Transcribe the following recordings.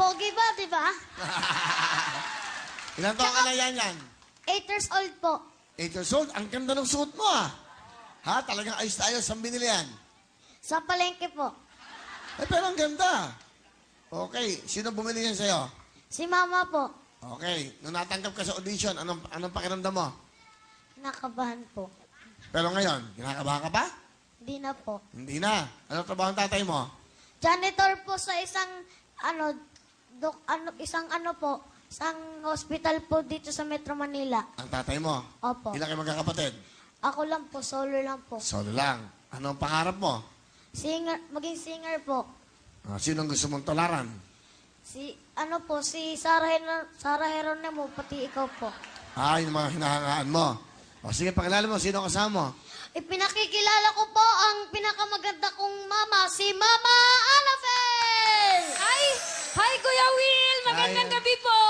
Pogi ba, di ba? Ilan taon ka na yan? 8 years old po. 8 years old? Ang ganda ng suot mo ah. Ha? Talagang ayos tayo. Saan binili yan? Sa palengke po. Pero ang ganda. Okay. Sino bumili yan sa'yo? Si mama po. Okay. Nung natanggap ka sa audition, anong pakiramdam mo? Nakabahan po. Pero ngayon, kinakabahan ka pa? Hindi na po. Hindi na. Ano trabaho ng tatay mo? Janitor po sa isang, isang hospital po dito sa Metro Manila. Ang tatay mo? Opo. Ilan kayo magkakapatid? Ako lang po, solo lang po. Solo lang. Ano ang pangarap mo? Maging singer po. Sinong gusto mong tularan? Si Sarah Heronimo, pati ikaw po. Yung mga hinahangaan mo. O sige, pakilala mo. Sino kasama mo? Ipinakikilala ko po ang pinakamaganda kong mama, si Mama Anafel! Hi, Kuya Will! Magandang gabi po!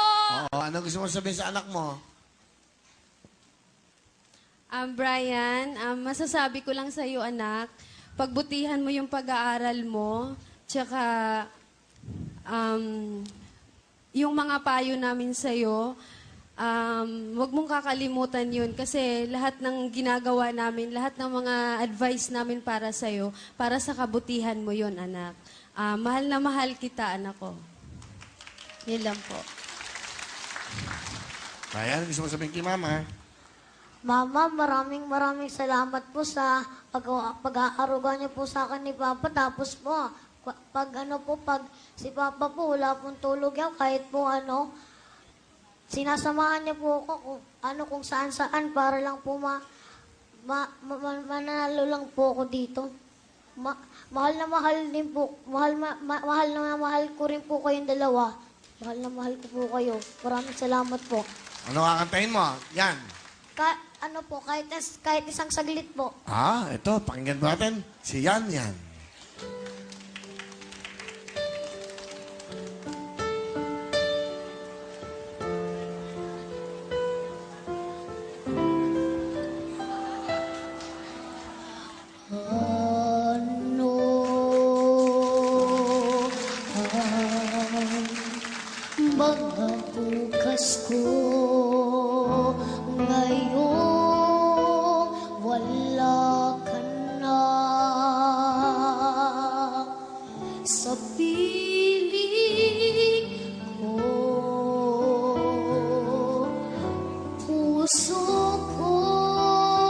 Oo, ano gusto mo sabihin sa anak mo? Brian, masasabi ko lang sa iyo, anak, pagbutihan mo yung pag-aaral mo, tsaka yung mga payo namin sa iyo, wag mong kakalimutan yun kasi lahat ng ginagawa namin, lahat ng mga advice namin para sa iyo, para sa kabutihan mo yun, anak. Mahal na mahal kita, anak ko. Yan lang po. Brian, gusto mo sabihin kay mama? Mama, maraming salamat po sa pag-aaruga niyo po sa akin ni Papa. Tapos po, pag si Papa po wala pong tulog yan, kahit po sinasamahan niya po ako kung saan-saan para lang po manalo lang po ako dito. Mahal na mahal din po. Mahal na mahal ko rin po kayong dalawa. Mahal na mahal ko po kayo. Maraming salamat po. Ano kakantahin mo? Yan. Kahit isang saglit po. Ito. Pakinggan natin. Si Yan Yan. Mga bukas ko ngayon wala ka na sa piling ko, puso ko'y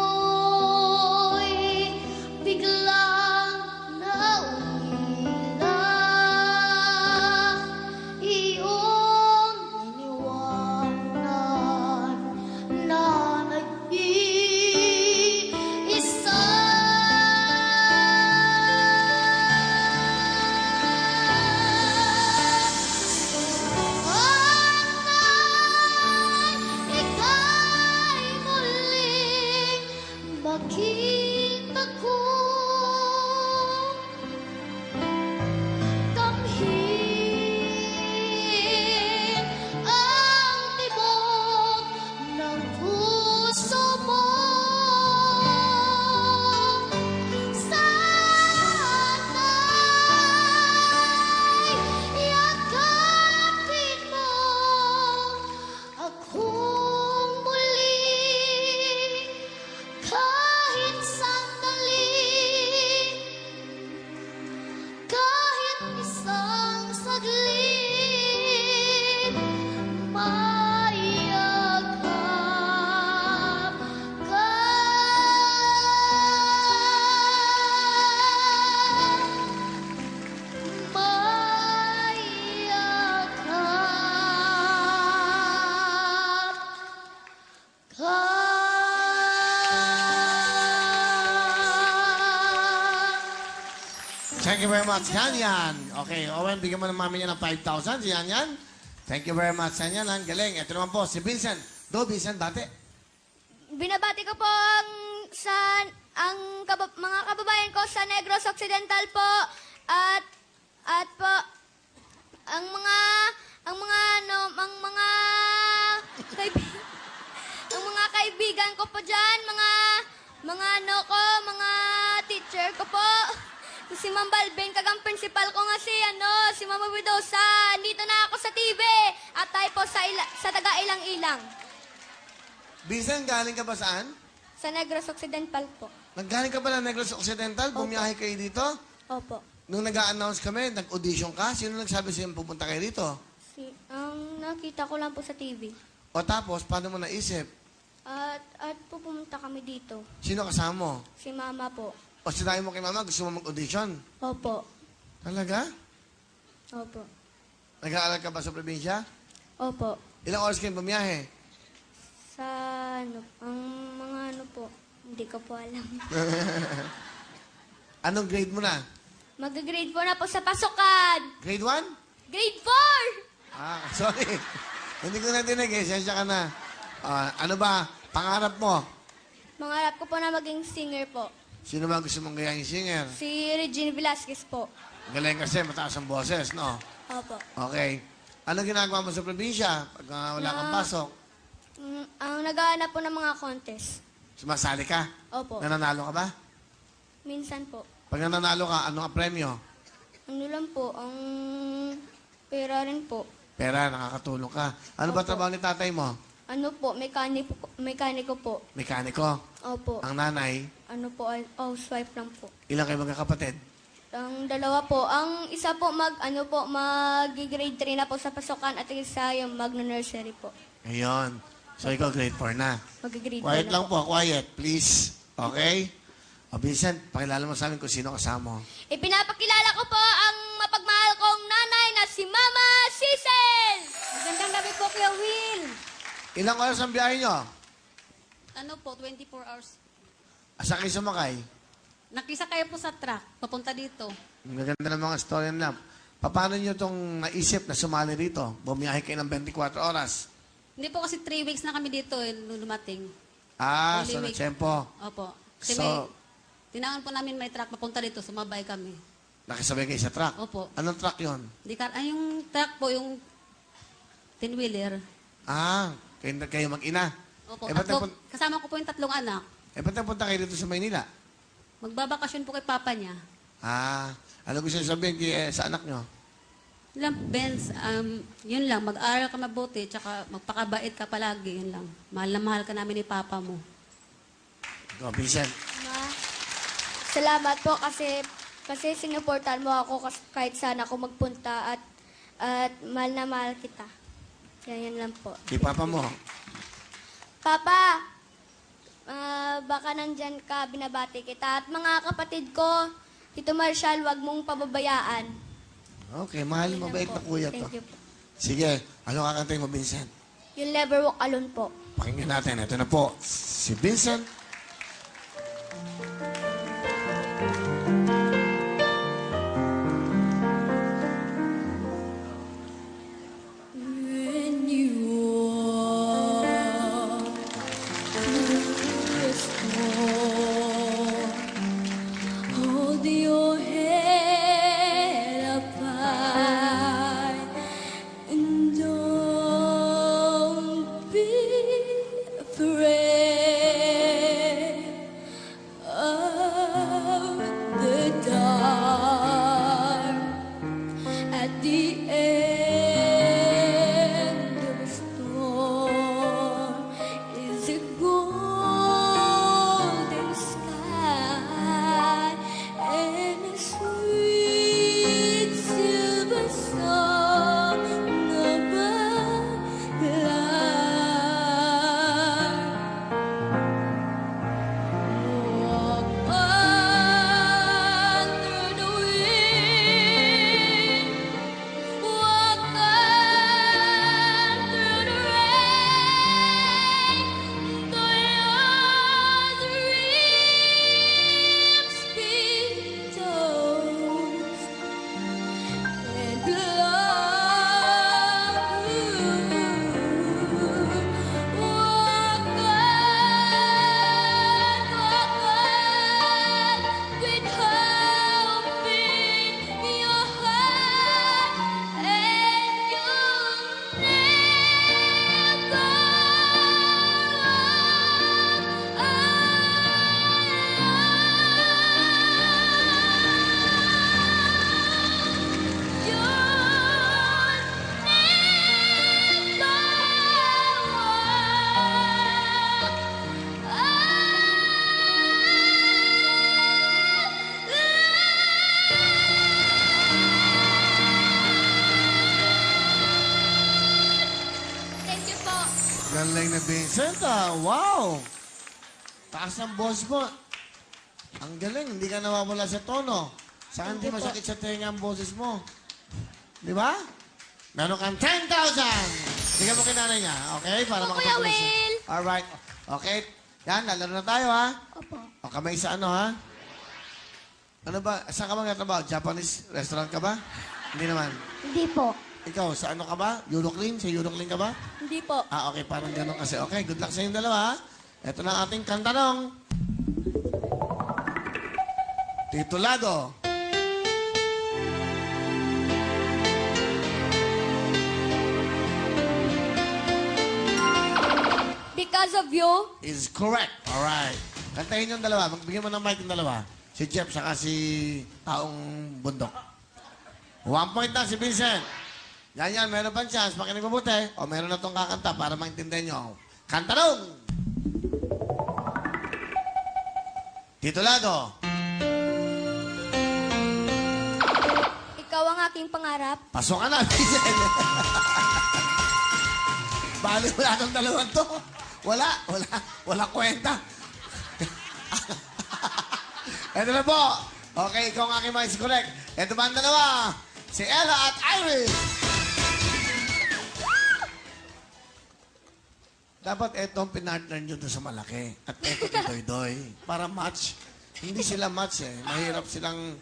biglang naulila. Makita ko kamhin ang tibok ng puso mo. Sana'y yakapin mo akong muli. Kahit sandali, kahit isang saglit, mayakap ka. Mayakap ka. Thank you very much, Yan Yan. Okay, Owen, bigyan mo ng mami niya ng 5,000. Si Yan Yan. Thank you very much, Yan Yan. Ang galing. Ito naman po, si Vincent. Vincent, dati. Binabati ko po mga kababayan ko sa Negros Occidental po at po ang mga kaibigan ko po diyan, mga teacher ko po. Si Ma'am Balbin, kagang principal ko nga si Mama Widosa. Dito na ako sa TV. At tayo po sa taga-ilang-ilang. Vincent, galing ka ba saan? Sa Negros Occidental po. Naggaling ka ba ng Negros Occidental? Bumiyahe kayo dito? Opo. Nung nag-a-announce kami, nag-audition ka, sino nagsabi sa'yo pupunta kayo dito? Ang nakita ko lang po sa TV. O tapos, paano mo naisip? At pupunta kami dito. Sino kasama mo? Si Mama po. O sinabi mo kay mama, gusto mo mag-audition? Opo. Talaga? Opo. Nag-aaral ka ba sa probinsya? Opo. Ilang oras kayo bumiyahe? Sa ang mga po, hindi ko po alam. Anong grade mo na? Mag-grade 4 na po sa pasukan. Grade 1? Grade 4! Sorry. Hindi ko na dinig eh. Sensya ka na. Ano ba? Pangarap mo? Mangarap ko po na maging singer po. Sino ba gusto mong gayahin singer? Si Regine Velasquez po. Galing kasi, mataas ang boses, no? Opo. Okay. Ano ginagawa mo sa probinsya pag wala kang pasok? Ang naghahanap po ng mga contest. Sumasali ka? Opo. Nananalo ka ba? Minsan po. Pag nananalo ka, anong premyo? Ano lang po, ang pera rin po. Pera, nakakatulong ka. Ano ba Opo. trabaho ni tatay mo? Ano po, mekaniko po. Mekaniko. Opo. Ang nanay, Ano po, housewife lang po. ilang kayo magkakapatid? Ang dalawa po, ang isa po mag-grade 3 na po sa pasukan at isa yung mag-nursery po. Ayun. So, ikaw grade 4 na. Mag-grade 3 Quiet na lang po, quiet, please. Okay? O, Vincent, pakilala mo sa amin kung sino kasama mo. Ipinapakilala ko po ang mapagmahal kong nanay na si Mama Sisel! Magandang gabi po, Kuya Will. Ilang oras ang biyahe nyo? Ano po, 24 hours. Asa kayo sumakay? Nakisa kayo po sa truck, papunta dito. Ang gaganda ng mga story nila. Paano nyo itong naisip na sumali rito? Bumiyahe kayo ng 24 oras. Hindi po kasi 3 weeks na kami dito nung dumating. So Holy week. na-tsempo. Opo. Kasi So- tinangan po namin may truck papunta dito, sumabay kami. Nakisabay kayo sa truck. Opo. Anong truck yon? Yung truck po, yung 10-wheeler. Kayo mag-ina. Opo. Eh, ba't Kasama ko po yung 3 anak. ba't napunta kayo dito sa Maynila? Magbabakasyon po kay papa niya. Ano gusto nyo sabihin sa anak nyo? Benz, yun lang, mag-aral ka mabuti, tsaka magpakabait ka palagi, yun lang. Mahal na mahal ka namin ni papa mo. Go, Vincent. Ma, salamat po kasi sinuportahan mo ako kahit saan ako magpunta at mahal na mahal kita. Yan lang po. Di papa mo. Papa, baka nandyan ka, binabati kita. At mga kapatid ko, Tito Marshall, wag mong pababayaan. Okay, mahal, Yan lang mabait po. na kuya to. Thank you po. Sige, ano kakantayin mo, Vincent? You'll never walk alone po. Pakinggan natin. Ito na po, si Vincent. When you walk through the storm, hold your head up high and don't be afraid of the dark. At the end of a storm is a golden sky and a sweet silver song above the line. Walk on through the wind, walk Galing na Vincent, ah. Wow! Taas ng boss mo. Ang galing, hindi ka nawawala sa tono. Saan di masakit sa tenga ang boses mo? Di ba? Meron kang 10,000! Bigyan mo kay nanay niya, okay? Para Opo, makapagpulis. Kuya Will. Alright. Okay. Yan, lalaro na tayo, ha? Opo. O kamay sa ano, ha? Ano ba? Saan ka ba nagtatrabaho? Japanese restaurant ka ba? Hindi naman. Hindi po. Ikaw, sa ano ka ba? Euroclean? Sa Euroclean ka ba? Hindi po. Ah, okay. Parang gano'n kasi. Okay, good luck sa inyong dalawa, ha? Ito na ang ating kantanong. Titulado. Because of you, Is correct. Alright. Kantahin yung dalawa. Magbigyan mo ng mic yung dalawa. Si Jeff, saka si Taong Bundok. 1 point na si Vincent. Yan. Meron pang chance. Pakinig mabuti. O meron na itong kakanta para maintindihan nyo. Kantanong! Titulado. ikaw ang aking pangarap. Pasok ka na, Vincent. Bali, wala nang dalawang to. Wala kwenta. Ito na po. Okay, ikaw ang aking mais correct. Ito ba ang dalawa? Si Ella at Iris. Dapat itong pinartner nyo doon sa malaki. At ito kay Doy-Doy. Para match. Hindi sila match eh. Mahirap silang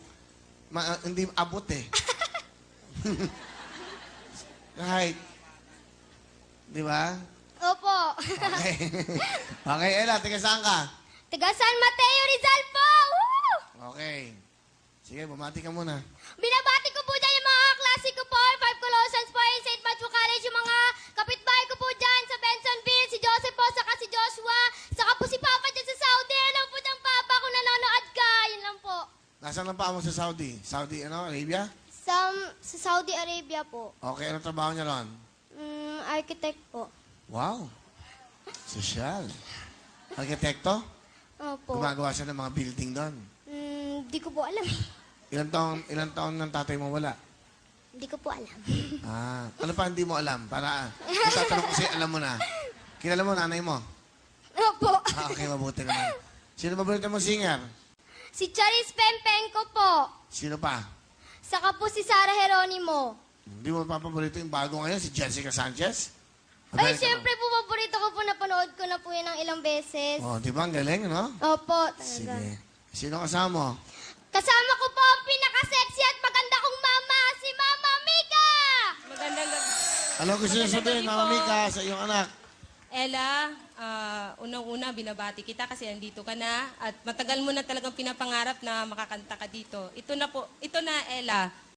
hindi abot eh. Right. Di ba? Opo. Okay. Okay, Ella, tiga saan ka? Taga San Mateo Rizal po! Woo! Okay. Sige, bumati ka muna. Binabati ko po dyan yung mga klase ko po, 5 Colossians po, yung St. Matthew College, yung mga kapitbahay ko po dyan sa Bensonville, si Joseph po, saka si Joshua, saka po si Papa dyan sa Saudi. Alam po ng Papa kung nanonood ka. Yun lang po. Nasaan ang paa mo sa Saudi? Saudi, Arabia? Sa Saudi Arabia po. Okay, ano trabaho niya ron? Architect po. Wow. Sosyal. Arkitekto? Opo. Gumagawa siya ng mga building doon. Di ko po alam. Ilan taon ng tatay mo wala? Di ko po alam. Ah, ano pa hindi mo alam? Para, itatanong kasi alam mo na. Kilala mo nanay mo? Opo. Ah, okay, mabuti naman. Sino paborito mo singer? Si Charis Pempenko po. Sino pa? Saka po si Sarah Geronimo. Hindi mo paborito yung bago ngayon, si Jessica Sanchez? Ay, American- syempre po, paborito ko po, napanood ko na po yun ng ilang beses. Oh, di ba? Ang galing, no? Opo, talaga. Sige. Sino kasama mo? Kasama ko po ang pinaka-sexy at maganda kong mama, si Mama Mika! Magandang gabi. Ano gusto niyo sabihin, Mama Mika, sa iyong anak? Ella, unang-una binabati kita kasi andito ka na at matagal mo na talagang pinapangarap na makakanta ka dito. Ito na, Ella.